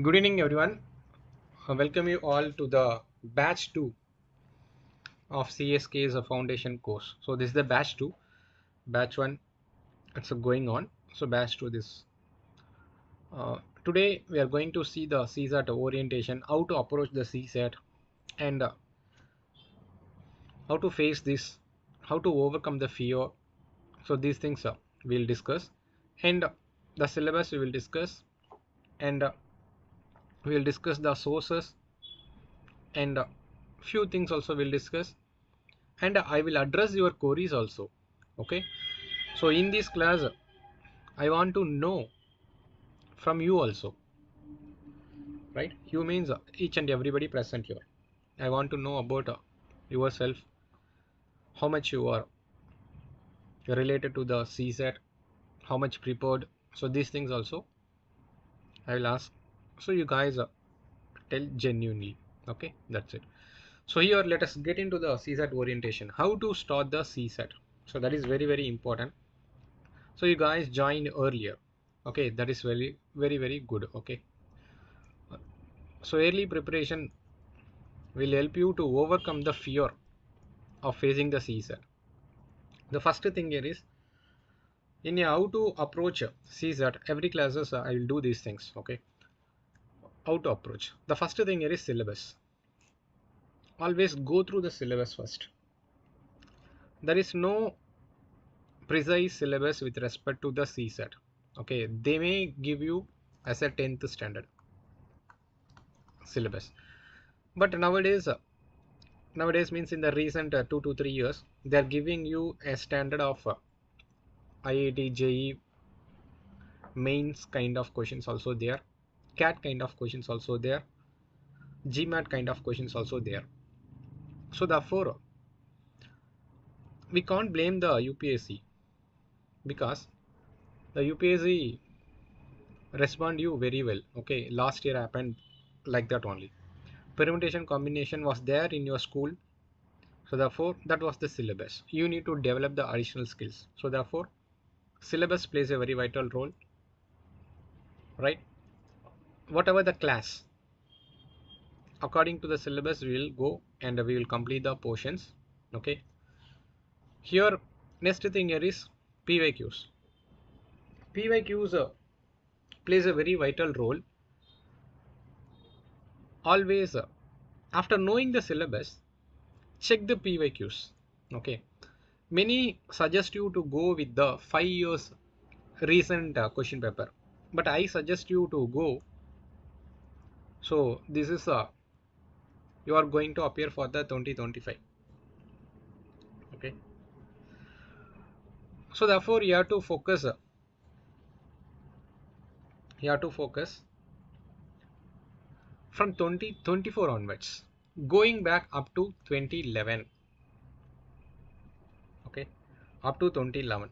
Good evening, everyone. Welcome you all to the batch 2 of CSK's foundation course. So this is the batch 2, batch 1. It's going on. So batch 2 this. Today we are going to see the CSAT orientation, how to approach the CSAT, and how to face this, how to overcome the fear. So these things we'll discuss, and the syllabus we will discuss, and we will discuss the sources, and few things also we'll discuss, and I will address your queries also. Okay, so in this class I want to know from you also, right? You means each and everybody present here. I want to know about yourself, how much you are related to the CSAT, how much prepared. So these things also I will ask, so you guys tell genuinely. Okay, that's it. So here let us get into the CSAT orientation, how to start the CSAT. So that is very important. So you guys joined earlier. Okay, that is very good. Okay, so early preparation will help you to overcome the fear of facing the CSAT. The first thing here is in how to approach CSAT. Every classes I will do these things. Okay, how to approach. The first thing here is syllabus. Always go through the syllabus first. There is no precise syllabus with respect to the CSAT. Okay, they may give you as a 10th standard syllabus, but nowadays means in the recent 2 to 3 years they are giving you a standard of IIT JEE mains kind of questions also there, CAT kind of questions also there, GMAT kind of questions also there. So therefore we can't blame the UPSC, because the UPSC respond you very well. Okay, last year happened like that only. Permutation combination was there in your school, so therefore that was the syllabus. You need to develop the additional skills. So therefore syllabus plays a very vital role, right? Whatever the class, according to the syllabus we will go and we will complete the portions. Okay, here next thing here is PYQs. PYQs plays a very vital role. Always after knowing the syllabus, check the PYQs. Okay, many suggest you to go with the 5 years recent question paper, but I suggest you to go. So this is you are going to appear for the 2025. Okay, so therefore you have to focus from 2024 onwards, going back up to 2011. Okay, up to 2011.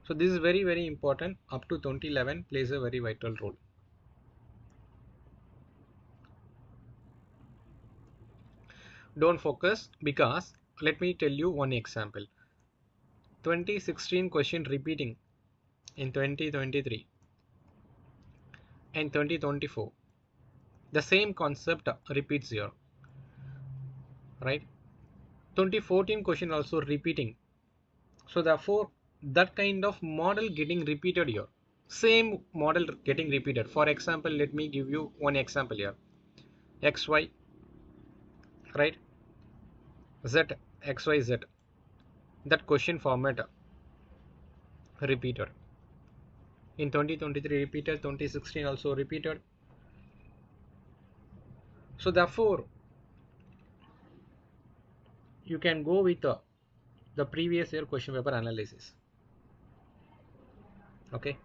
So this is very important. Up to 2011 plays a very vital role. Don't focus, because let me tell you one example. 2016 question repeating in 2023 and 2024. The same concept repeats here, right? 2014 question also repeating. So therefore that kind of model getting repeated here. Same model getting repeated. For example, let me give you one example here. XY, right? Z, XYZ. That question format repeated. In 2023 repeated, 2016 also repeated. So therefore you can go with the previous year question paper analysis. Okay,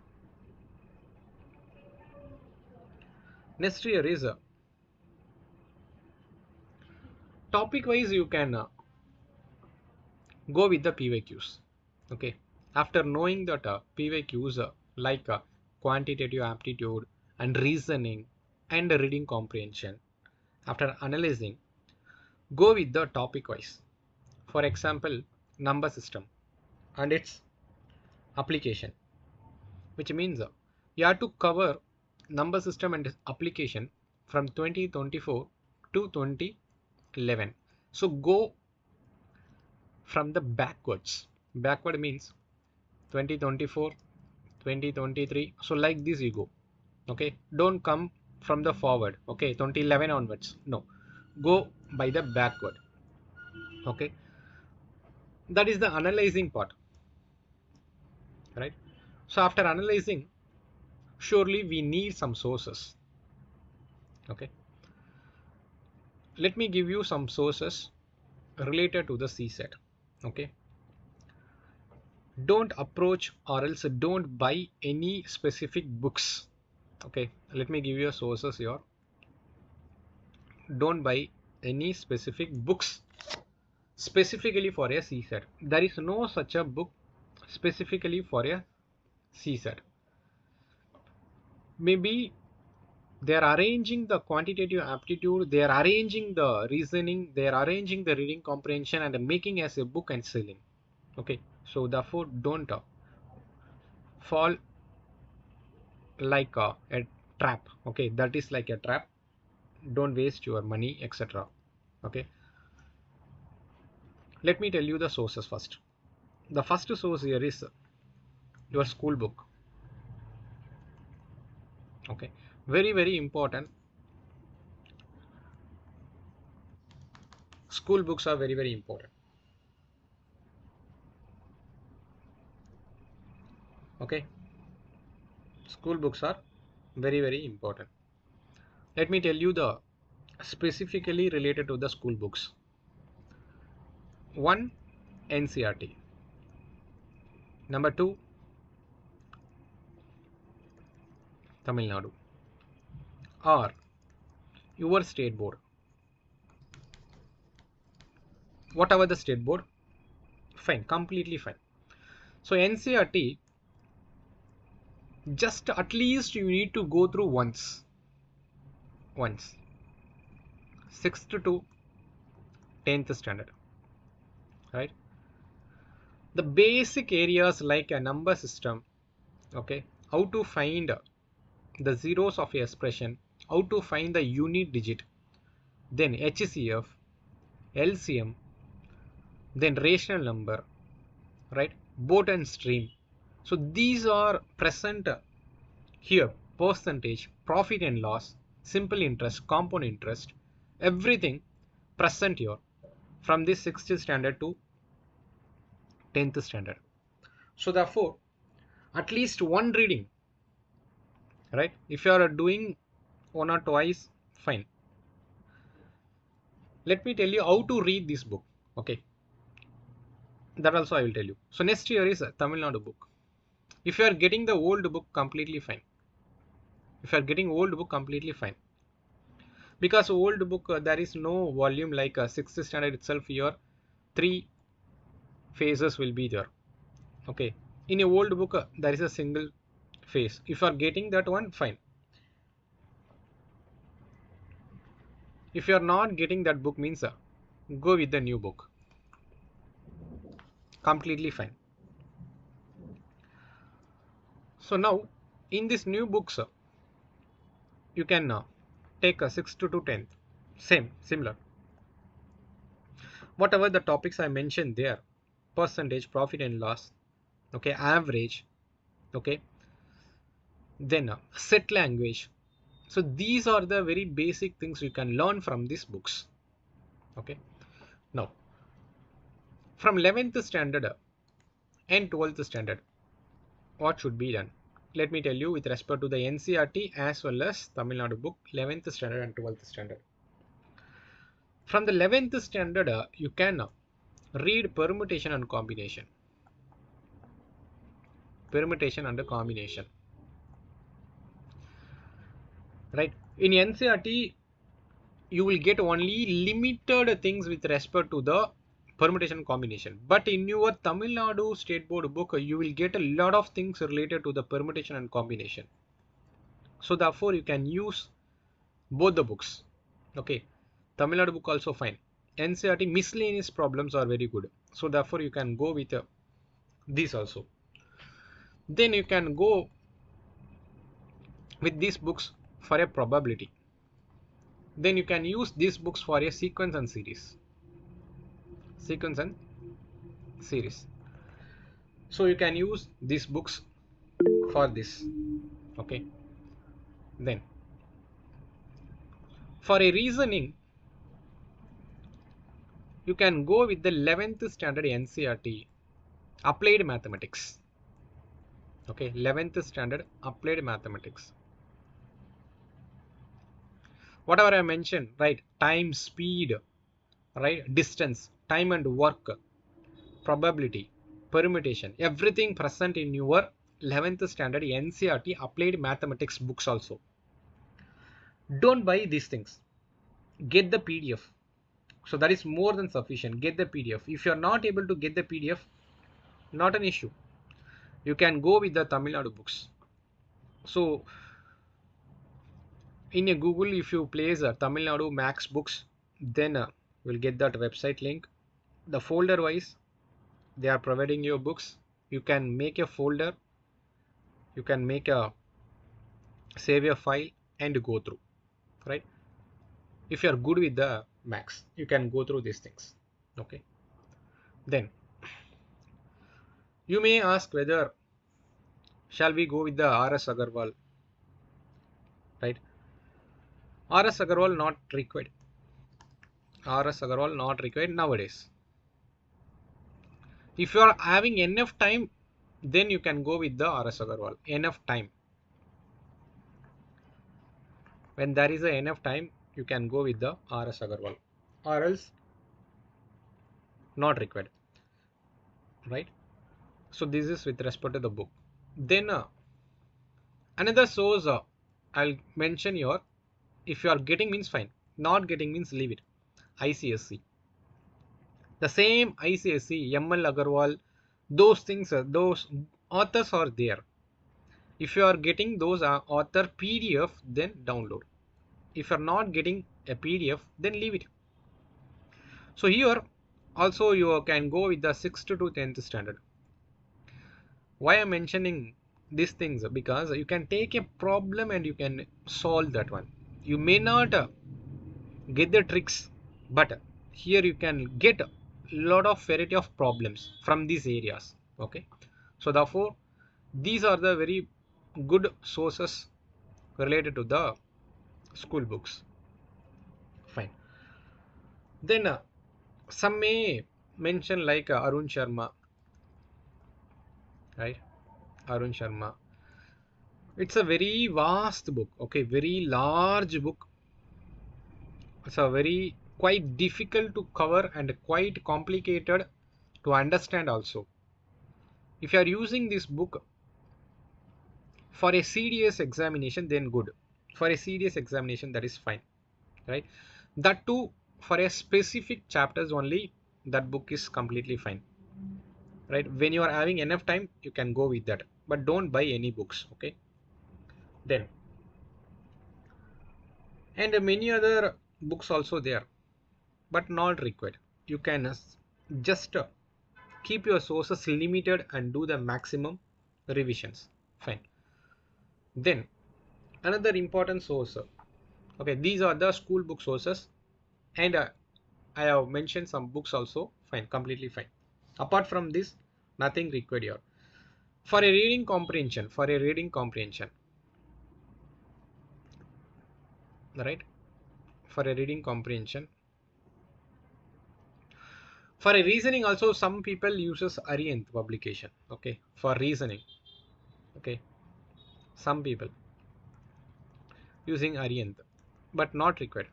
next year is topic wise you can go with the PYQs. Okay, after knowing that PYQs like quantitative aptitude and reasoning and reading comprehension, after analyzing, go with the topic wise. For example, number system and its application, which means you have to cover number system and application from 2024 to 2011. So go from the backwards. Backward means 2024, 2023. So like this you go. Okay, don't come from the forward. Okay, 2011 onwards. No, go by the backward. Okay, that is the analyzing part, right? So after analyzing, surely we need some sources. Okay, let me give you some sources related to the CSAT. Okay, don't approach or else don't buy any specific books. Okay, let me give you sources here. Don't buy any specific books specifically for a CSAT. There is no such a book specifically for a CSAT. Maybe they are arranging the quantitative aptitude, they are arranging the reasoning, they are arranging the reading comprehension and making as a book and selling. Okay, so therefore don't fall like a trap. Okay, that is like a trap. Don't waste your money, etc. Okay, let me tell you the sources first. The first source here is your school book. Okay, very important. School books are very important. Okay, school books are very important. Let me tell you the specifically related to the school books. One, NCERT. Number two, Tamil Nadu or your state board. Whatever the state board, fine, completely fine. So NCERT, just at least you need to go through once 6th to 10th standard, right? The basic areas like a number system, okay, how to find the zeros of a expression, how to find the unit digit, then HCF, LCM, then rational number, right, boat and stream. So these are present here. Percentage, profit and loss, simple interest, compound interest, everything present here from this 6th standard to 10th standard. So therefore at least one reading, right? If you are doing one or twice, fine. Let me tell you how to read this book. Okay, that also I will tell you. So next year is Tamil Nadu book. If you are getting the old book, completely fine. If you are getting old book, completely fine. Because old book there is no volume like 6th standard itself. Here 3 phases will be there. Okay, in a old book there is a single phase. If you are getting that one, fine. If you are not getting that book, means go with the new book, completely fine. So now in this new books you can take a 6th to 10th, similar, whatever the topics I mentioned there, percentage, profit and loss, okay, average, okay, then set language. So these are the very basic things you can learn from these books. Okay, now from 11th standard and 12th standard, what should be done? Let me tell you with respect to the NCERT as well as Tamil Nadu book, 11th standard and 12th standard. From the 11th standard, you can read permutation and combination. Permutation and combination. Right? In NCERT, you will get only limited things with respect to the permutation combination. But in your Tamil Nadu State Board book, you will get a lot of things related to the permutation and combination. So therefore, you can use both the books. Okay, Tamil Nadu book also fine. NCERT miscellaneous problems are very good. So therefore, you can go with these also. Then you can go with these books for a probability. Then you can use these books for a sequence and series. Sequence and series. So you can use these books for this. Okay. Then for a reasoning, you can go with the 11th standard NCERT applied mathematics. Okay, 11th standard applied mathematics. Whatever I mentioned, right? Time, speed, right? Distance, time and work, probability, permutation, everything present in your 11th standard NCERT applied mathematics books also. Don't buy these things. Get the PDF. So that is more than sufficient. Get the PDF. If you are not able to get the PDF, not an issue. You can go with the Tamil Nadu books. So in a Google, if you place Tamil Nadu Max books, then we'll get that website link. The folder wise, they are providing you books. You can make a folder. You can make a save a file and go through, right? If you are good with the Max, you can go through these things. Okay. Then you may ask whether shall we go with the R.S. Agarwal, right? R.S. Agarwal not required. R.S. Agarwal not required nowadays. If you are having enough time, then you can go with the R.S. Agarwal. Enough time. When there is enough time, you can go with the R.S. Agarwal. Or else, not required. Right? So this is with respect to the book. Then another source I'll mention here. If you are getting means fine. Not getting means leave it. ICSC. The same ICSC, ML Agarwal, those things, those authors are there. If you are getting those author PDF, then download. If you are not getting a PDF, then leave it. So here also you can go with the 6th to 10th standard. Why I'm mentioning these things? Because you can take a problem and you can solve that one. You may not get the tricks, but here you can get a lot of variety of problems from these areas. Okay, so therefore these are the very good sources related to the school books. Fine. Then some may mention like Arun Sharma, right? Arun Sharma. It's a very vast book. Okay, very large book. It's a very quite difficult to cover and quite complicated to understand also. If you are using this book for a serious examination, then good. For a serious examination, that is fine, right? That too, for a specific chapters only, that book is completely fine, right? When you are having enough time, you can go with that, but don't buy any books. Okay. Then and many other books also there, but not required. You can just keep your sources limited and do the maximum revisions. Fine. Then another important source. Okay, these are the school book sources, and I have mentioned some books also. Fine, completely fine. Apart from this, nothing required here. For a reading comprehension, right? For a reading comprehension. For a reasoning also, some people uses Arihant publication. Okay, for reasoning. Okay, some people using Arihant, but not required.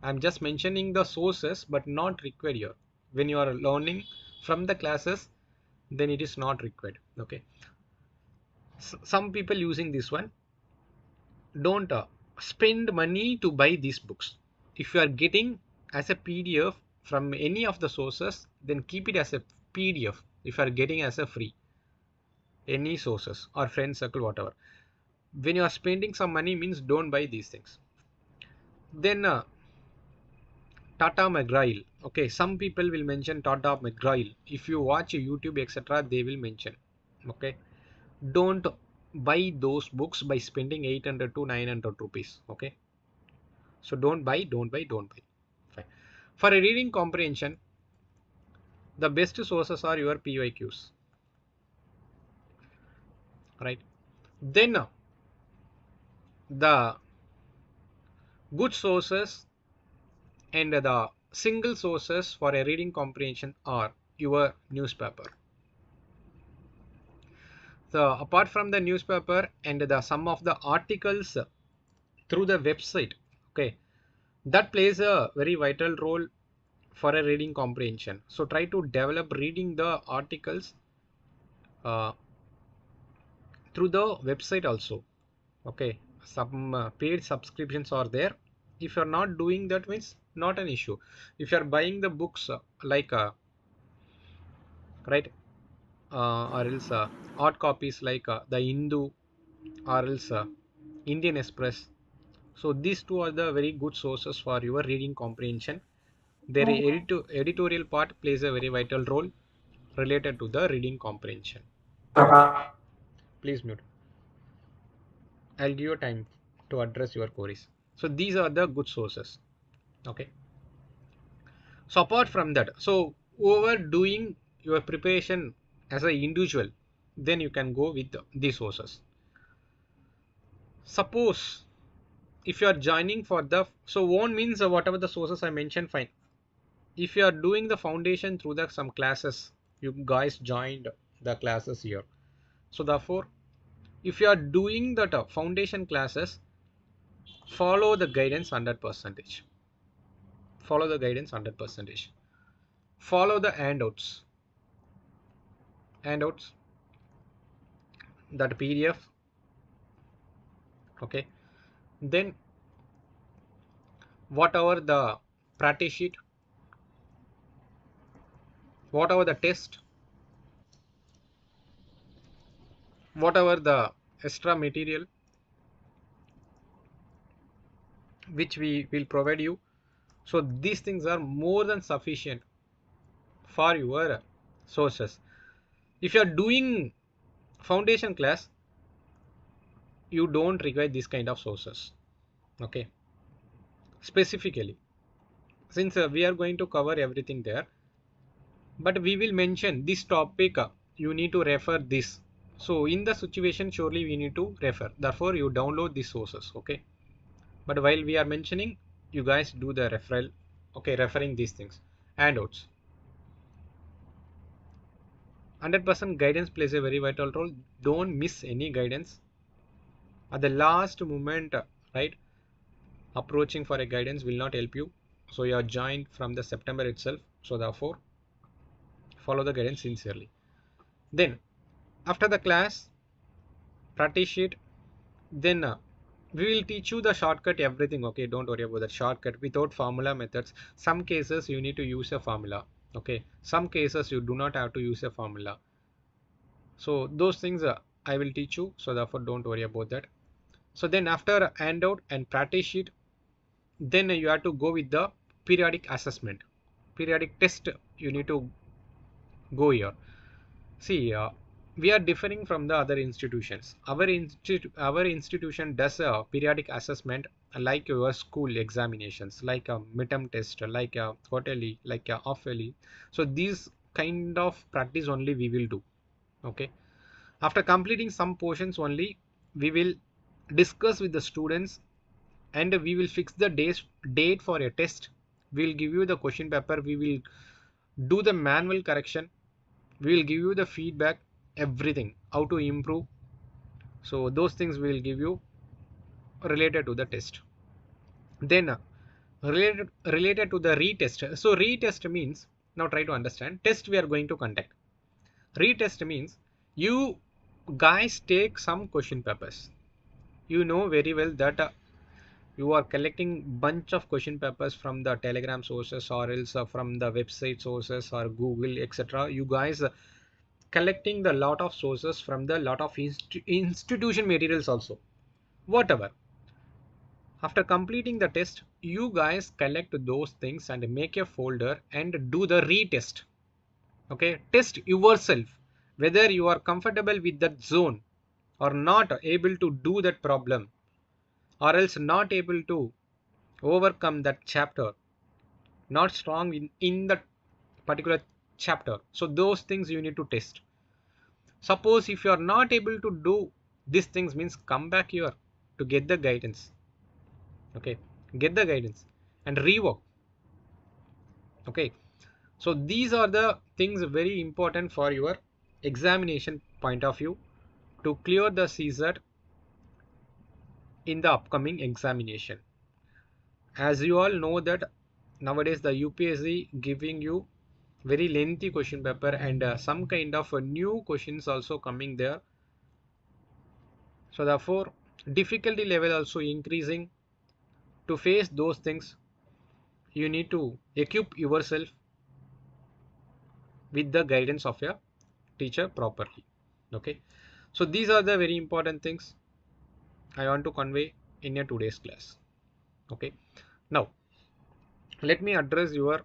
I'm just mentioning the sources, but not required here. When you are learning from the classes, then it is not required. Okay, some people using this one. Don't spend money to buy these books. If you are getting as a PDF from any of the sources, then keep it as a PDF. If you are getting as a free, any sources or friend circle, whatever. When you are spending some money, means don't buy these things. Then Tata McGrail. Okay, some people will mention Tata McGrail. If you watch YouTube, etc., they will mention. Okay, don't buy those books by spending 800 to 900 rupees. Okay, so don't buy. Fine. For a reading comprehension, the best sources are your PYQs, right? Then the good sources and the single sources for a reading comprehension are your newspaper. So apart from the newspaper and the some of the articles through the website, okay, that plays a very vital role for a reading comprehension. So try to develop reading the articles uh, through the website also. Okay, some paid subscriptions are there. If you're not doing that, means not an issue. If you're buying the books like right, or else hard copies like the Hindu, or else Indian Express. So these two are the very good sources for your reading comprehension. Their editorial part plays a very vital role related to the reading comprehension. Please mute. I'll give you time to address your queries. So these are the good sources. Okay. So apart from that, so over doing your preparation as an individual, then you can go with these sources. Suppose if you are joining for the, so one means whatever the sources I mentioned, fine. If you are doing the foundation through the some classes, you guys joined the classes here. So therefore, if you are doing that foundation classes, follow the guidance 100%. Follow the guidance 100%. Follow the handouts. That PDF. Okay. Then whatever the practice sheet, whatever the test, whatever the extra material which we will provide you. So these things are more than sufficient for your sources. If you are doing foundation class, you don't require this kind of sources. Okay, specifically, since we are going to cover everything there, but we will mention this topic, you need to refer this. So in the situation, surely we need to refer, therefore you download these sources. Okay, but while we are mentioning, you guys do the referral. Okay, referring these things. Handouts, 100% guidance plays a very vital role. Don't miss any guidance at the last moment, right? Approaching for a guidance will not help you. So you are joined from the September itself, so therefore follow the guidance sincerely. Then after the class practice sheet, then we will teach you the shortcut, everything. Okay, don't worry about that shortcut without formula methods. Some cases you need to use a formula. Okay, some cases you do not have to use a formula. So those things I will teach you, so therefore don't worry about that. So then after handout and practice sheet, then you have to go with the periodic assessment, periodic test. You need to go here. See, we are differing from the other institutions. Our institution does a periodic assessment like your school examinations, like a midterm test, like a quarterly, like a half-yearly. So these kind of practice only we will do. Okay, after completing some portions only, we will discuss with the students and we will fix the date for a test. We will give you the question paper, we will do the manual correction, we will give you the feedback, everything, how to improve. So those things we will give you related to the test. Then related to the retest. So retest means, now try to understand, test we are going to conduct. Retest means you guys take some question papers. You know very well that you are collecting bunch of question papers from the Telegram sources or else from the website sources or Google, etc. You guys collecting the lot of sources from the lot of institution materials also, whatever. After completing the test, you guys collect those things and make a folder and do the retest. Okay, test yourself whether you are comfortable with that zone. or not able to do that problem, or else not able to overcome that chapter, not strong in that particular chapter. So those things you need to test. Suppose if you are not able to do these things, means come back here to get the guidance. Okay, get the guidance and rework. Okay, so these are the things very important for your examination point of view to clear the CSAT in the upcoming examination. As you all know that nowadays the UPSC giving you very lengthy question paper, and some kind of new questions also coming there. So therefore difficulty level also increasing. To face those things, you need to equip yourself with the guidance of your teacher properly. Okay, so these are the very important things I want to convey in your today's class. Okay, now let me address your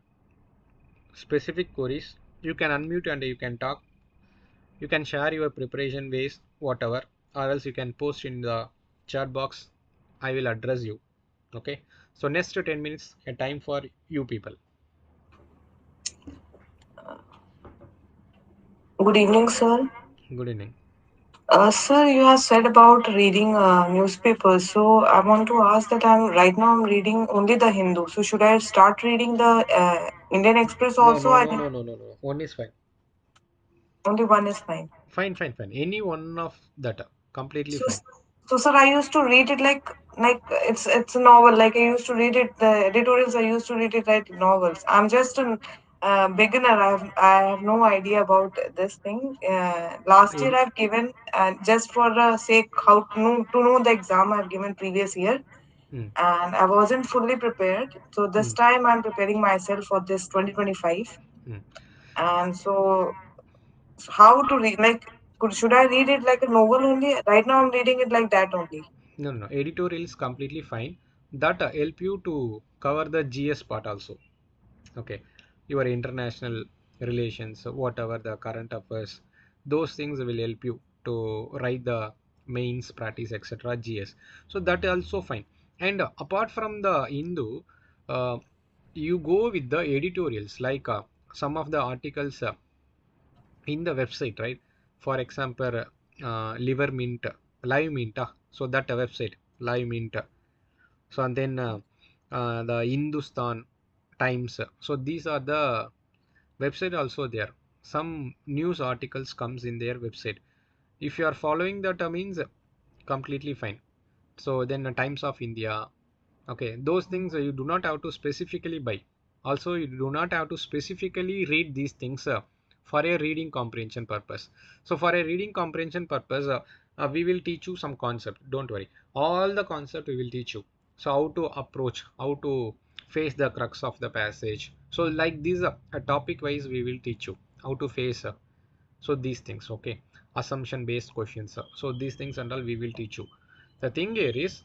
specific queries. You can unmute and you can talk. You can share your preparation ways, whatever, or else you can post in the chat box. I will address you. Okay, so next 10 minutes a time for you people. Good evening, sir. Good evening. Sir, you have said about reading newspapers. So I want to ask that I'm reading only the Hindu. So should I start reading the Indian Express No, also? no, I no, think no, no, no, no. One is fine. only one is fine. Fine, fine, fine. Any one of that, completely So, fine. so sir, I used to read it like it's a novel. Like I used to read it the editorials. I used to read it like novels. I'm just a beginner. I have no idea about this thing. Last year In, I've given just for the sake how to know the exam I've given previous year, mm, and I wasn't fully prepared. So this mm, time I'm preparing myself for this 2025, mm. and so how to read should I read it like a novel only? Right now I'm reading it like that only. No, no, no. Editorial is completely fine. That help you to cover the GS part also. Okay, your international relations, whatever the current affairs, those things will help you to write the mains, practice, etc. GS. So that also fine. And apart from the Hindu, uh, you go with the editorials, like some of the articles in the website, right? For example, liver mint, live mint, so that website live mint. So and then the Hindustan Times. So these are the website also there. Some news articles comes in their website. If you are following that, means completely fine. So then Times of India. Okay, those things you do not have to specifically buy. Also, you do not have to specifically read these things for a reading comprehension purpose. So for a reading comprehension purpose, we will teach you some concept. Don't worry, all the concept we will teach you. So how to approach, how to face the crux of the passage. So like these, a topic wise we will teach you how to face. So these things, okay, assumption based questions. So these things and all we will teach you. The thing here is,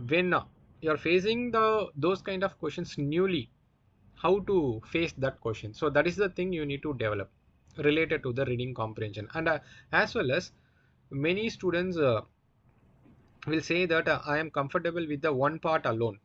when you're facing those kind of questions newly, how to face that question. So that is the thing you need to develop related to the reading comprehension. And as well as many students will say that I am comfortable with the one part alone.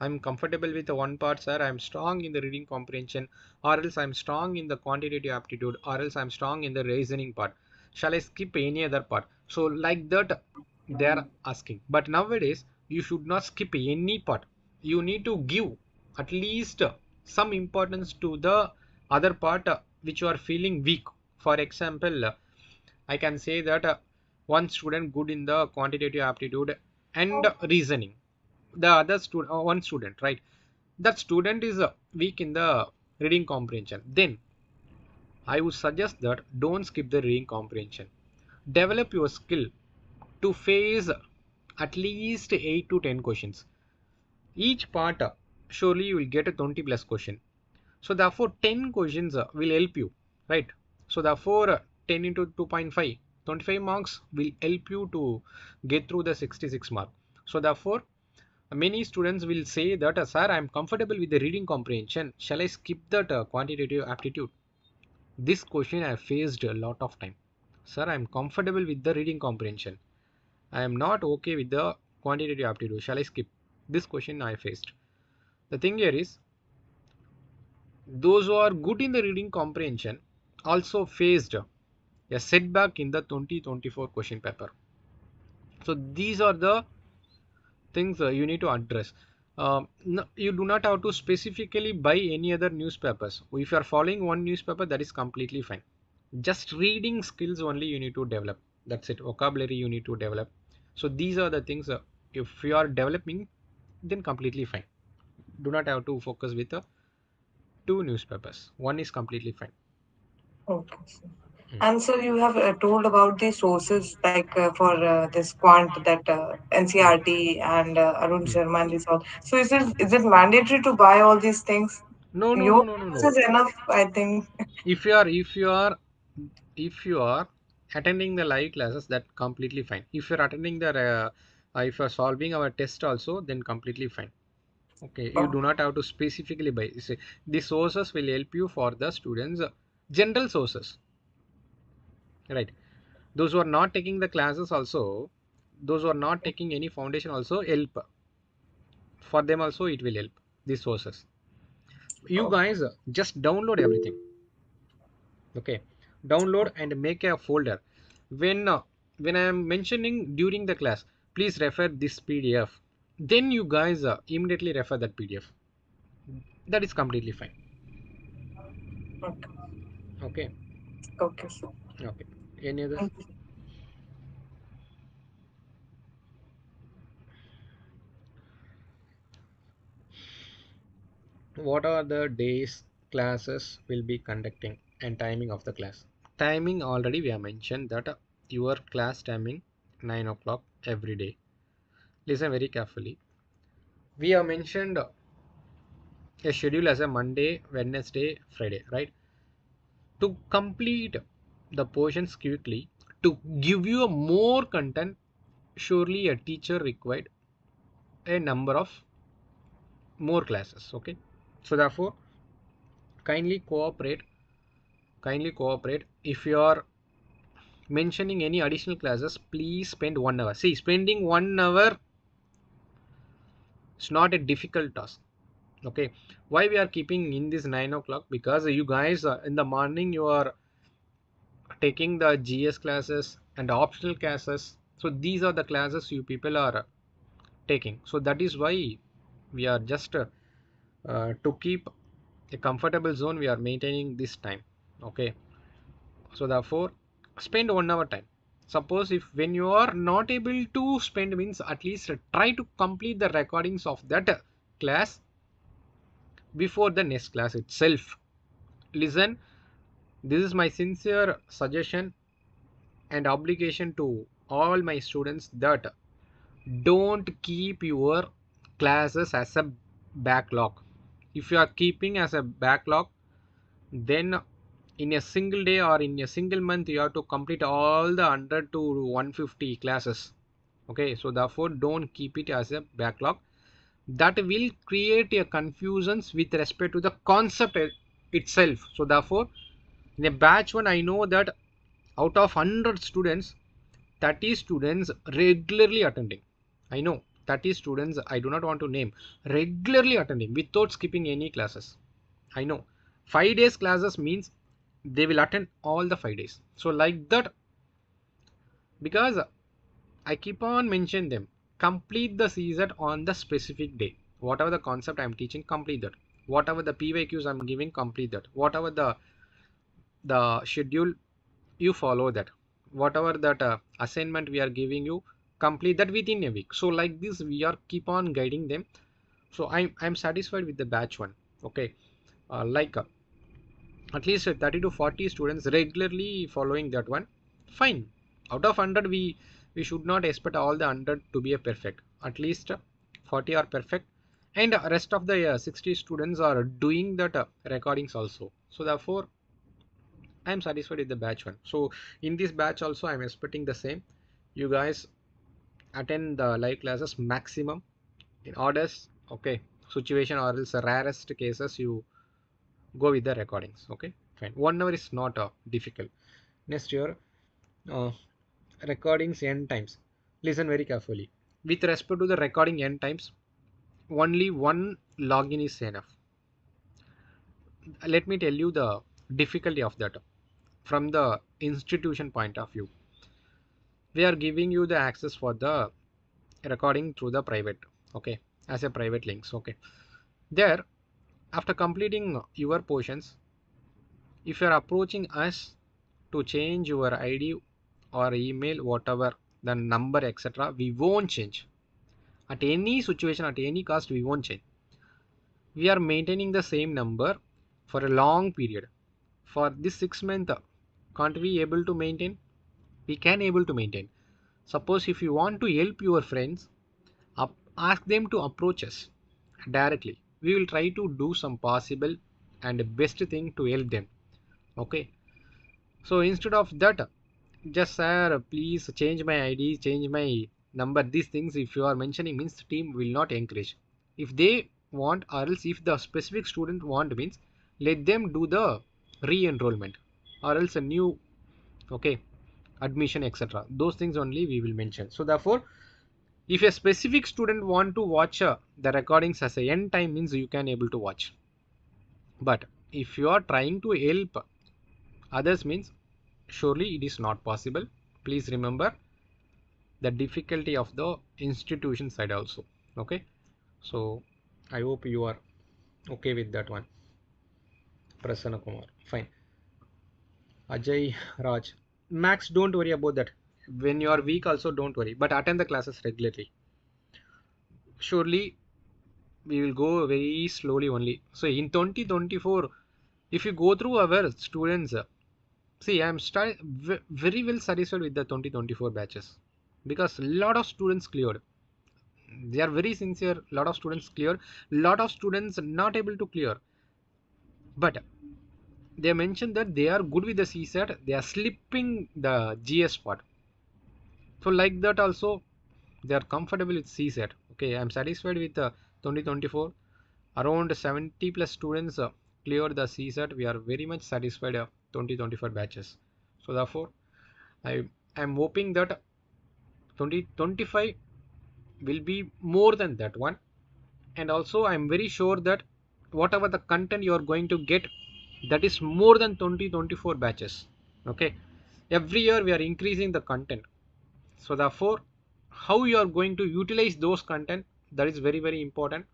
I'm comfortable with the one part, sir. I'm strong in the reading comprehension, or else I'm strong in the quantitative aptitude, or else I'm strong in the reasoning part. Shall I skip any other part? So like that they are asking. But nowadays you should not skip any part. You need to give at least some importance to the other part which you are feeling weak. For example, I can say that one student good in the quantitative aptitude and reasoning, the other student, one student, right, that student is weak in the reading comprehension, then I would suggest that don't skip the reading comprehension. Develop your skill to face at least 8 to 10 questions each part. Surely you will get a 20 plus question. So therefore 10 questions will help you, right? So therefore 10 into 2.5, 25 marks will help you to get through the 66 mark. So therefore many students will say that sir, I am comfortable with the reading comprehension, shall I skip that quantitative aptitude? This question I faced a lot of time. Sir, I am comfortable with the reading comprehension. I am not okay with the quantitative aptitude. Shall I skip? This question I faced. The thing here is, those who are good in the reading comprehension also faced a setback in the 2024 question paper. So these are the things you need to address. No, you do not have to specifically buy any other newspapers. If you are following one newspaper, that is completely fine. Just reading skills only you need to develop. That's it. Vocabulary you need to develop. So these are the things. If you are developing, then completely fine. Do not have to focus with two newspapers. One is completely fine. Okay, sir. Mm. And so you have told about the sources like for this quant that Mm. NCRT and Arun Mm. Sharma and this all. So is it mandatory to buy all these things? No, no, no, Your no, no, source no. is enough, I think. If you are attending the live classes, that completely fine. If you're attending the if you're solving our test also, then completely fine. Okay, you Oh, do not have to specifically buy. You see, the sources will help you for the students, general sources, right? Those who are not taking the classes also, those who are not taking any foundation also help. For them also it will help, these sources. You oh, guys just download everything. Okay, download and make a folder. When when I am mentioning during the class, please refer this PDF, then you guys immediately refer that PDF. That is completely fine. okay, Okay. okay, sir. Okay, any others? What are the days classes will be conducting and timing of the class? Timing already we have mentioned that your class timing 9 o'clock every day. Listen very carefully. We have mentioned a schedule as a Monday, Wednesday, Friday, right? To complete the portions quickly, to give you a more content, surely a teacher required a number of more classes. Okay, so therefore kindly cooperate. Kindly cooperate. If you are mentioning any additional classes, please spend 1 hour. See, spending 1 hour is not a difficult task. Okay, why we are keeping in this 9 o'clock? Because you guys in the morning you are taking the GS classes and optional classes. So these are the classes you people are taking. So that is why we are just to keep a comfortable zone, we are maintaining this time. Okay, so therefore spend 1 hour time. Suppose if when you are not able to spend, means at least try to complete the recordings of that class before the next class itself. Listen, this is my sincere suggestion and obligation to all my students, that don't keep your classes as a backlog. If you are keeping as a backlog, then in a single day or in a single month you have to complete all the 100 to 150 classes. Okay, so therefore don't keep it as a backlog. That will create a confusions with respect to the concept itself. So therefore in a batch one, I know that out of 100 students, 30 students regularly attending. I know 30 students, I do not want to name, regularly attending without skipping any classes. I know 5 days classes means they will attend all the 5 days. So like that, because I keep on mentioning them, complete the CSAT on the specific day. Whatever the concept I am teaching, complete that. Whatever the PYQs I am giving, complete that. Whatever the schedule, you follow that. Whatever that assignment we are giving you, complete that within a week. So like this we are keep on guiding them. So I'm satisfied with the batch one. Okay, like at least 30 to 40 students regularly following that one, fine. Out of 100, we should not expect all the 100 to be a perfect. At least 40 are perfect, and rest of the 60 students are doing that recordings also. So therefore I am satisfied with the batch one. So in this batch also I am expecting the same. You guys attend the live classes maximum in orders. Okay, situation or else rarest cases you go with the recordings. Okay, fine. 1 hour is not difficult. Next year, uh, recordings n times. Listen very carefully. With respect to the recording n times, only one login is enough. Let me tell you the difficulty of that. From the institution point of view, we are giving you the access for the recording through the private, okay, as a private links, okay. There, after completing your portions, if you are approaching us to change your id or email, whatever the number etc, we won't change at any situation, at any cost. We won't change. We are maintaining the same number for a long period. For this 6 month, can't we able to maintain? We can able to maintain. Suppose if you want to help your friends, ask them to approach us directly. We will try to do some possible and best thing to help them, okay. So instead of that, just sir please change my id, change my number, these things if you are mentioning means the team will not encourage. If they want, or else if the specific student want means, let them do the re-enrollment or else a new, okay, admission etc, those things only we will mention. So therefore, if a specific student want to watch the recordings as a end time means, you can able to watch. But if you are trying to help others means, surely it is not possible. Please remember the difficulty of the institution side also, okay. So I hope you are okay with that one. Prasanna Kumar, fine. Ajay Raj, Max, don't worry about that. When you are weak also, don't worry, but attend the classes regularly. Surely we will go very slowly only. So in 2024, if you go through our students, see, I am very well satisfied with the 2024 batches, because a lot of students cleared. They are very sincere. Lot of students clear. Lot of students not able to clear, but they mentioned that they are good with the CSAT. They are slipping the GS part. So like that also, they are comfortable with CSAT. Okay, I am satisfied with 2024. Around 70 plus students cleared the CSAT. We are very much satisfied 2024 batches. So therefore, I am hoping that 2025 will be more than that one. And also I am very sure that whatever the content you are going to get, that is more than 2024 batches, okay. Every year we are increasing the content. So therefore, how you are going to utilize those content, that is very very important.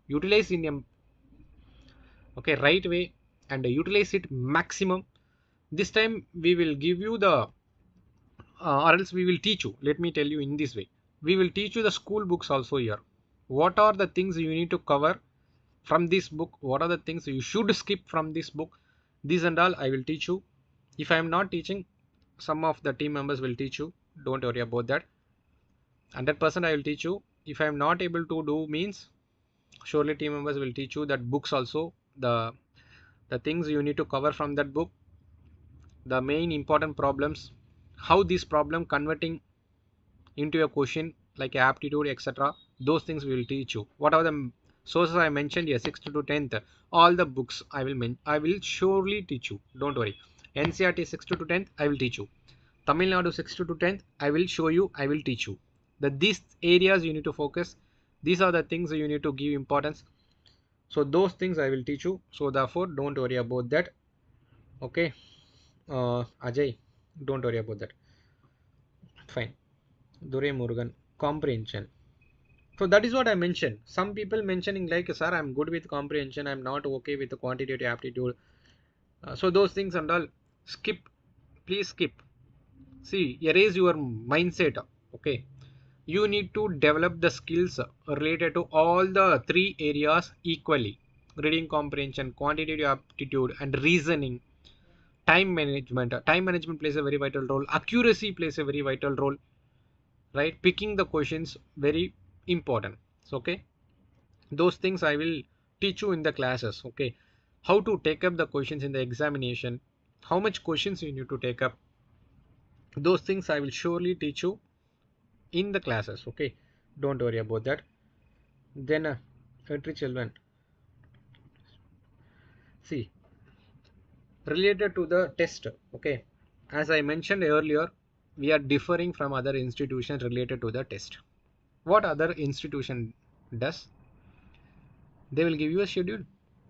Utilize in a, okay, right way, and utilize it maximum. This time we will give you the or else we will teach you. Let me tell you in this way, we will teach you the school books also here. What are the things you need to cover from this book, what are the things you should skip from this book, these and all I will teach you. If I am not teaching, some of the team members will teach you, don't worry about that. 100% I will teach you. If I am not able to do means, surely team members will teach you that books also, the things you need to cover from that book, the main important problems, how this problem converting into a question like aptitude etc, those things we will teach you. What are the sources I mentioned here, 6th to 10th, all the books I will surely teach you, don't worry. NCERT 6th to 10th I will teach you. Tamil Nadu 6th to 10th I will show you, I will teach you that these areas you need to focus, these are the things you need to give importance. So those things I will teach you, so therefore don't worry about that, okay. Ajay, don't worry about that, fine. Dure Murugan, comprehension. So that is what I mentioned. Some people mentioning like, sir, I'm good with comprehension, I'm not okay with the quantitative aptitude. So those things and all, skip, please skip. See, erase your mindset. Okay, you need to develop the skills related to all the three areas equally: reading comprehension, quantitative aptitude, and reasoning. Time management. Time management plays a very vital role. Accuracy plays a very vital role. Right, picking the questions very important. So, okay, those things I will teach you in the classes, okay. How to take up the questions in the examination, how much questions you need to take up, those things I will surely teach you in the classes, okay. Don't worry about that. Then entry children, see, related to the test, okay, as I mentioned earlier, we are differing from other institutions related to the test. What other institution does? They will give you a schedule,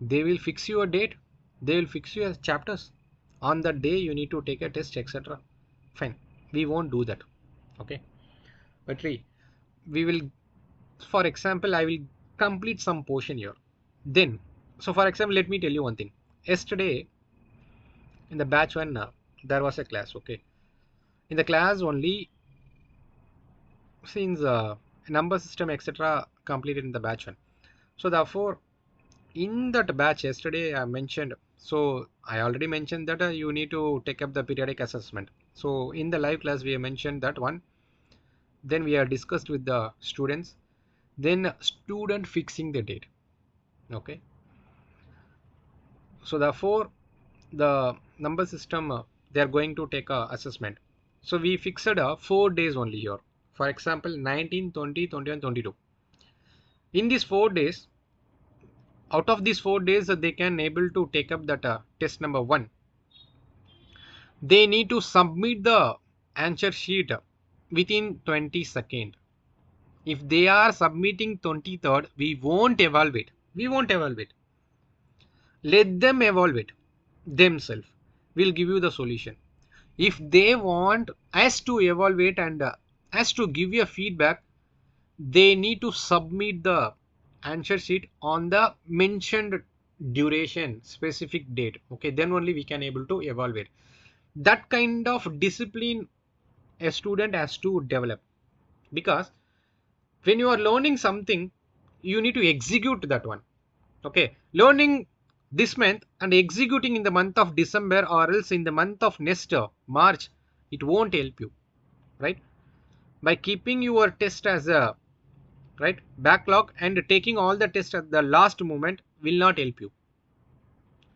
they will fix you a date, they will fix you a chapters. On the day you need to take a test, etc. Fine, we won't do that. Okay, but we will, for example, I will complete some portion here. Then, so for example, let me tell you one thing. Yesterday in the batch one, there was a class. Okay, in the class only, since number system etc completed in the batch one. So therefore, in that batch yesterday I mentioned, so I already mentioned that you need to take up the periodic assessment. So in the live class we have mentioned that one. Then we have discussed with the students. Then student fixing the date. Okay. So therefore, the number system they are going to take a assessment. So we fixed 4 days only here. For example, 19, 20, 21, 22. In these 4 days, out of these 4 days they can able to take up that test number 1. They need to submit the answer sheet within 20 seconds. If they are submitting 23rd, we won't evaluate. We won't evaluate. Let them evaluate themselves. We'll give you the solution. If they want us to evaluate and us to give you a feedback, they need to submit the answer sheet on the mentioned duration, specific date. Okay, then only we can able to evaluate. That kind of discipline a student has to develop, because when you are learning something, you need to execute that one. Okay, learning this month and executing in the month of December or else in the month of next March, it won't help you, right? By keeping your test as a right backlog and taking all the tests at the last moment will not help you.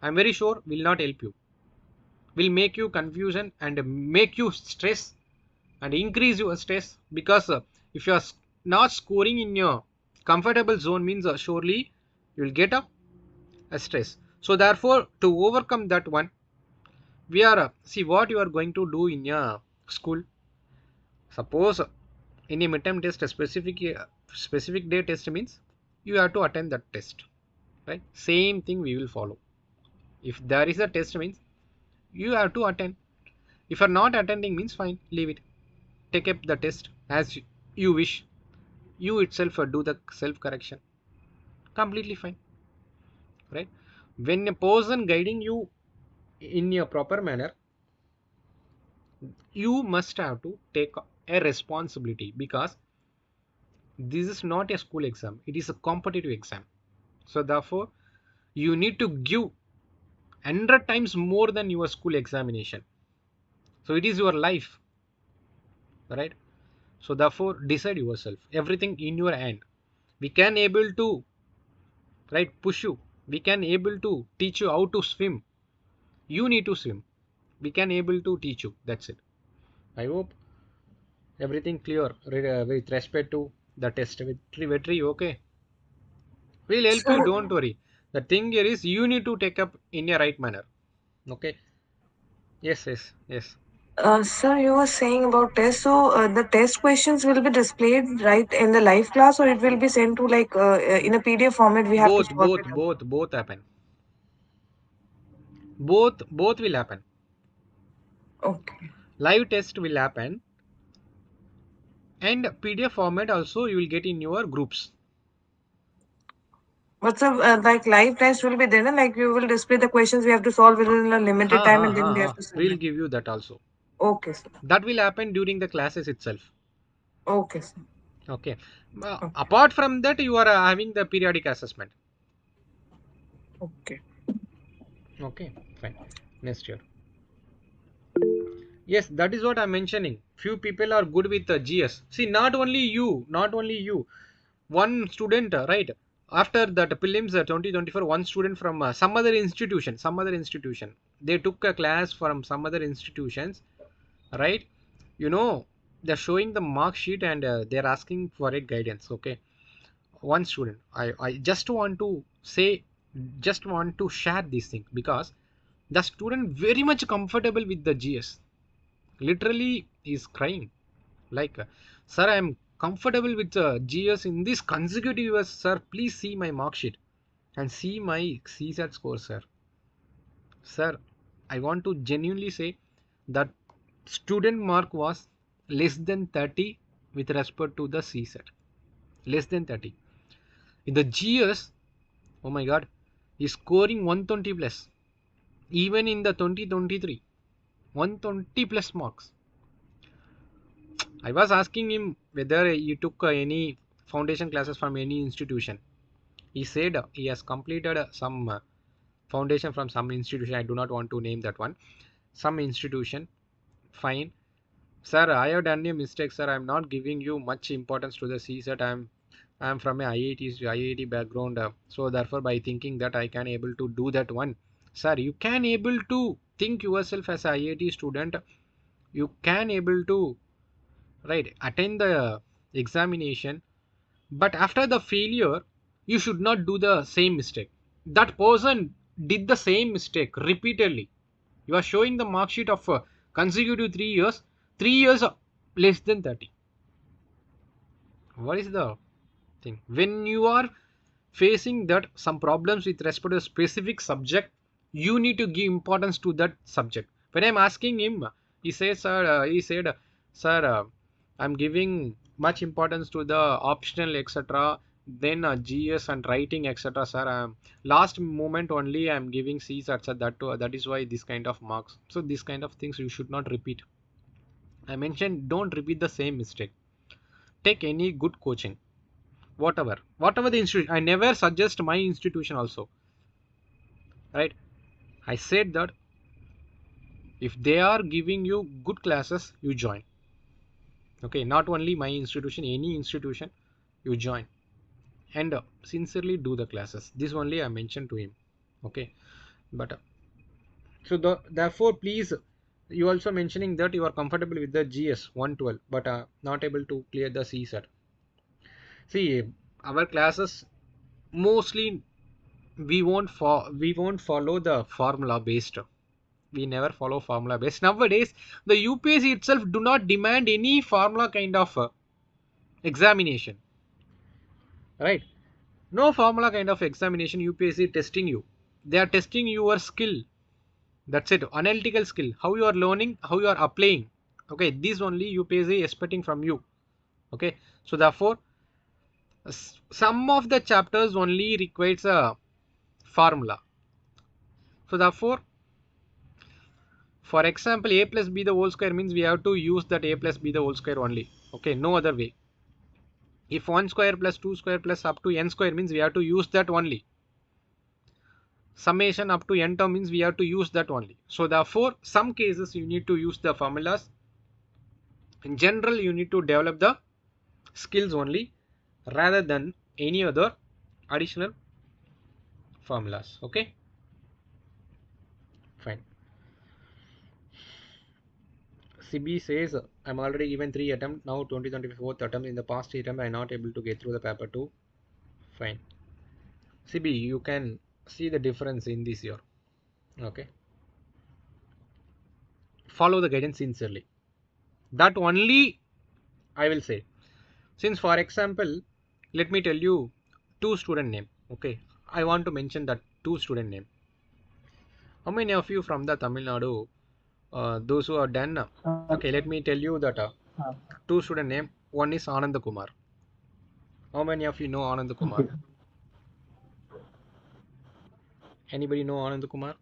I'm very sure will not help you. Will make you confusion and make you stress and increase your stress, because if you are not scoring in your comfortable zone means surely you will get a stress. So therefore, to overcome that one, we are see what you are going to do in your school. Suppose in a midterm test, a specific day test means you have to attend that test, right? Same thing we will follow. If there is a test means you have to attend. If you are not attending means fine, leave it. Take up the test as you wish. You itself do the self correction. Completely fine, right? When a person guiding you in a proper manner, you must have to take a responsibility, because this is not a school exam, it is a competitive exam. So therefore, you need to give 100 times more than your school examination. So it is your life, right? So therefore, decide yourself. Everything in your hand. We can able to right push you. We can able to teach you how to swim. You need to swim. We can able to teach you. That's it. I hope everything clear with respect to the test. Vetri, okay? We'll help you. So, Don't worry. The thing here is you need to take up in a right manner. Okay? Yes, yes, yes. sir, you were saying about tests. So, the test questions will be displayed right in the live class, or it will be sent to like in a PDF format. We have to Both, solve both, it. both, both happen. Both will happen. Okay. Live test will happen, and PDF format also you will get in your groups. What's up? Like live test will be there, na? Like you will display the questions we have to solve within a limited time, and then we have to We'll submit. give you that also. Okay, sir. That will happen during the classes itself. Okay, sir. Okay. Okay. Apart from that, you are having the periodic assessment. Okay. Okay, fine. Next year. Yes, that is what I'm mentioning. Few people are good with GS. See, not only you, not only you. One student, right? After that prelims 2024, one student from some other institution, they took a class from some other institutions, right? You know, they're showing the mark sheet and they're asking for a guidance. Okay, one student, I just want to say, just want to share this thing, because the student very much comfortable with the GS. Literally is crying like, sir, I am comfortable with GS in this consecutive years, sir. Please see my mark sheet and see my CSAT score, sir. Sir, I want to genuinely say that student mark was less than 30 with respect to the CSAT. Less than 30. In the GS, oh my god, he's scoring 120 plus. Even in the 2023, 120 plus marks. I was asking him whether he took any foundation classes from any institution. He said he has completed some foundation from some institution. I do not want to name that one. Some institution. Fine. Sir, I have done a mistake, sir. I am not giving you much importance to the CSAT. I am from a IIT background. So therefore, by thinking that I can able to do that one. Sir, you can able to think yourself as a IIT student. You can able to right attend the examination, but after the failure you should not do the same mistake. That person did the same mistake repeatedly. You are showing the mark sheet of consecutive 3 years, 3 years less than 30. What is the thing? When you are facing that some problems with respect to a specific subject, you need to give importance to that subject. When I'm asking him, he says, he said, sir, I'm giving much importance to the optional, etc. Then GS and writing, etc. Sir, last moment only I'm giving CSAT, sir. That is why this kind of marks. So this kind of things you should not repeat. I mentioned don't repeat the same mistake. Take any good coaching, whatever the institution. I never suggest my institution also, right? I said that if they are giving you good classes, you join. Okay, not only my institution, any institution, you join and sincerely do the classes. This only I mentioned to him. Okay, but so therefore please, you also mentioning that you are comfortable with the GS 112 but not able to clear the CSAT. See, our classes mostly we won't follow the formula based. We never follow formula based. Nowadays the UPSC itself do not demand any formula kind of examination, right? No formula kind of examination. UPSC testing you. They are testing your skill. That's it. Analytical skill, how you are learning, how you are applying. Okay, this only UPSC expecting from you. Okay, so therefore some of the chapters only requires a formula. So therefore, for example, a plus b the whole square means we have to use that a plus b the whole square only. Okay, no other way. If 1 square plus 2 square plus up to n square means we have to use that only. Summation up to n term means we have to use that only. So therefore, some cases you need to use the formulas. In general, you need to develop the skills only rather than any other additional formulas. Okay, fine. CB says I'm already given 3 attempts now 2024th attempt. In the past attempt I not able to get through the paper 2. Fine. CB, you can see the difference in this year. Okay, follow the guidance sincerely. That only I will say. Since for example, let me tell you 2 student name. Okay, I want to mention that 2 student name. How many of you from the Tamil Nadu, those who are done? Okay, let me tell you that 2 student name. One is Anand Kumar. How many of you know Anand Kumar? Anybody know Anand Kumar?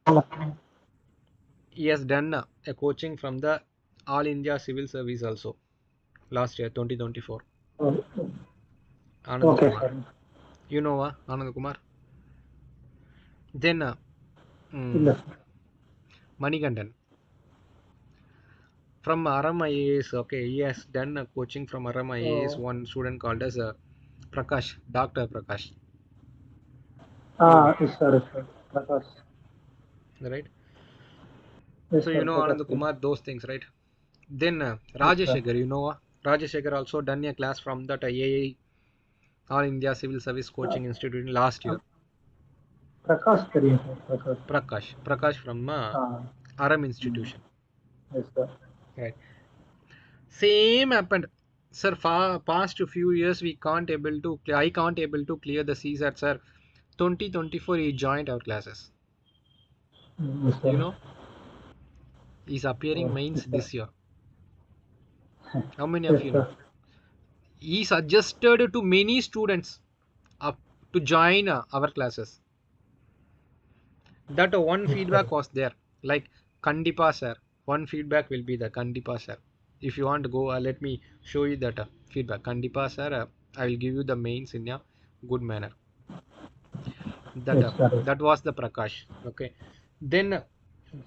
He has done a coaching from the All India Civil Service also last year 2024. Anand Kumar. You know Anand Kumar? Then Manikandan from Aram IAS. Okay, he has done a coaching from Aram IAS. One student called as Prakash, Dr. Prakash. Yes, sir. Prakash. Right? Yes, So sir, you know Prakash. Anand Kumar, those things, right? Then Rajeshekar, you know Rajeshekar also done a class from that AA All India Civil Service Coaching Institute last year. Prakash करिए Prakash. Prakash from Aram institution. Yes, sir. Right. Same happened. Sir, past few years I can't able to clear the CSAT, sir. 2024 he joined our classes. Yes, You sir. know, he's appearing Oh, mains yes, sir. this year. How many of Yes, you sir. know? He suggested to many students up to join our classes. That one Yes, feedback sir. was there, like Kandipa sir. One feedback will be the Kandipa sir. If you want to go, let me show you that feedback. Kandipa sir, I will give you the mains in a good manner. That Yes, sir. that was the Prakash. Okay, then Yes,